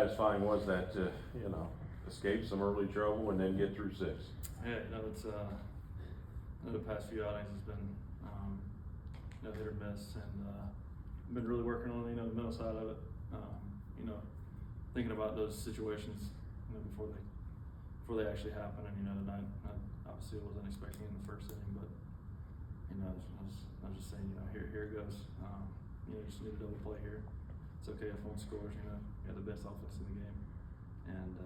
satisfying was that to, escape some early trouble and then get through 6? Yeah, it's the past few outings has been hit or miss, and been really working on the mental side of it. Thinking about those situations before they actually happen, and tonight I obviously wasn't expecting in the first inning, but I was just saying here it goes. Just need a double play here. It's okay if one scores. You have the best offense in the game, and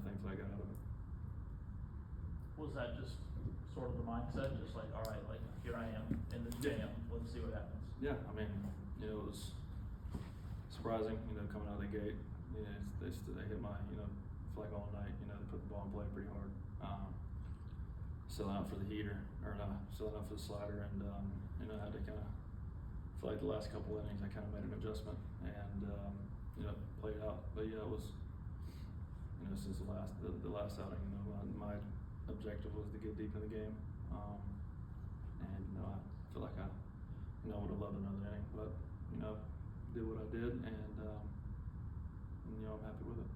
thankfully I got out of it. Was that just sort of the mindset, just like, all right, like here I am in the jam, let's see what happens? Yeah, it was surprising, coming out of the gate. They hit my flag all night. They put the ball in play pretty hard. Selling out for the heater, or no, selling out for the slider, and I had to kind of, for like the last couple innings, I kind of made an adjustment and played it out. But yeah, it was since the last outing, my objective was to get deep in the game, and I feel like I would have loved another inning, but did what I did, and I'm happy with it.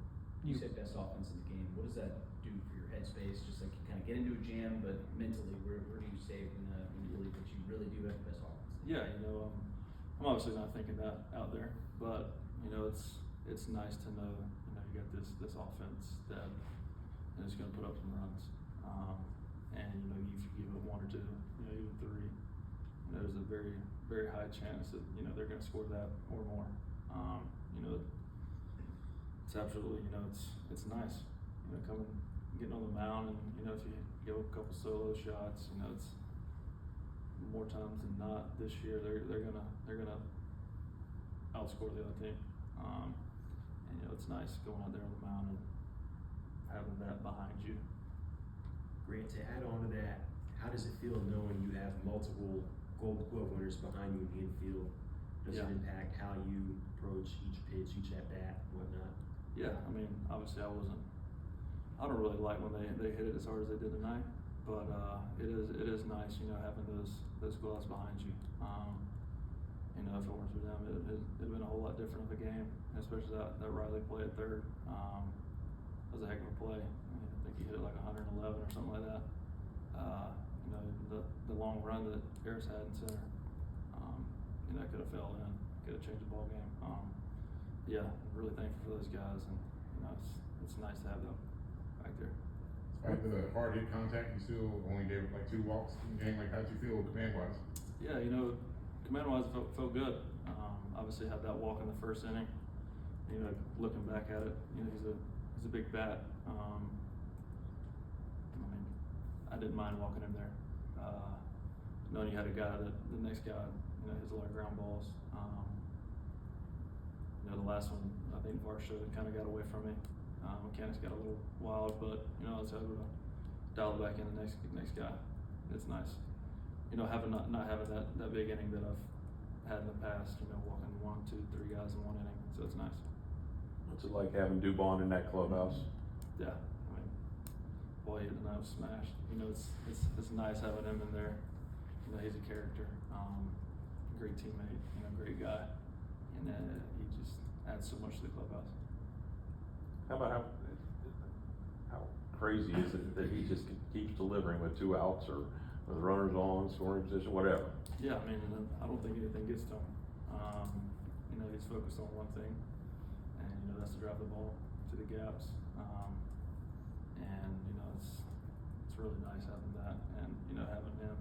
You said best offense in the game. What does that do for your headspace? Just like you kind of get into a jam, but mentally, where do you stay when you believe that you really do have the best offense? Yeah, I'm obviously not thinking that out there, but it's nice to know you got this offense that is going to put up some runs, and if you give it 1 or 2, even 3, there's a very, very high chance that they're going to score that or more. It's absolutely it's nice coming getting on the mound, and if you give up a couple solo shots, it's more times than not this year they're gonna outscore the other team, and it's nice going out there on the mound and having that behind you. Grant, to add on to that, how does it feel knowing you have multiple Gold Glove winners behind you in the infield? Does it impact how you approach each pitch, each at bat, whatnot? Yeah, obviously I don't really like when they hit it as hard as they did tonight, but it is nice, having those gloves behind you. If it weren't for them, it'd been a whole lot different of a game, especially that Riley play at third. That was a heck of a play. I think he hit it like 111 or something like that. The long run that Harris had in center, could have fell in, could have changed the ball game. Yeah, really thankful for those guys, and it's nice to have them back there. Despite the hard hit contact, you still only gave like 2 walks in the game. Like, how'd you feel command wise? Yeah, command wise felt good. Obviously had that walk in the first inning. Looking back at it, he's a big bat. I didn't mind walking him there. Knowing you had a guy that the next guy, hits a lot of ground balls. The last one, I think Varsho kind of got away from me. Mechanics got a little wild, but I was able to dial it back in the next guy. It's nice. Having not having that big inning that I've had in the past. Walking 1, 2, 3 guys in one inning, so it's nice. What's it like having Dubon in that clubhouse? Yeah, boy, the night was smashed. It's nice having him in there. He's a character, great teammate, great guy, and he just adds so much to the clubhouse. How about how crazy is it that he just keeps delivering with 2 outs or with runners on, scoring position, whatever? Yeah, I don't think anything gets to him. He's focused on one thing, and that's to drive the ball to the gaps. And it's really nice having that, and having him,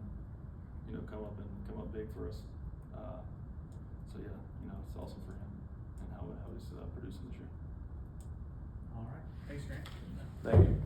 come up big for us. So yeah, it's awesome for him and how he's producing this year. All right. Thanks, Grant. Thank you.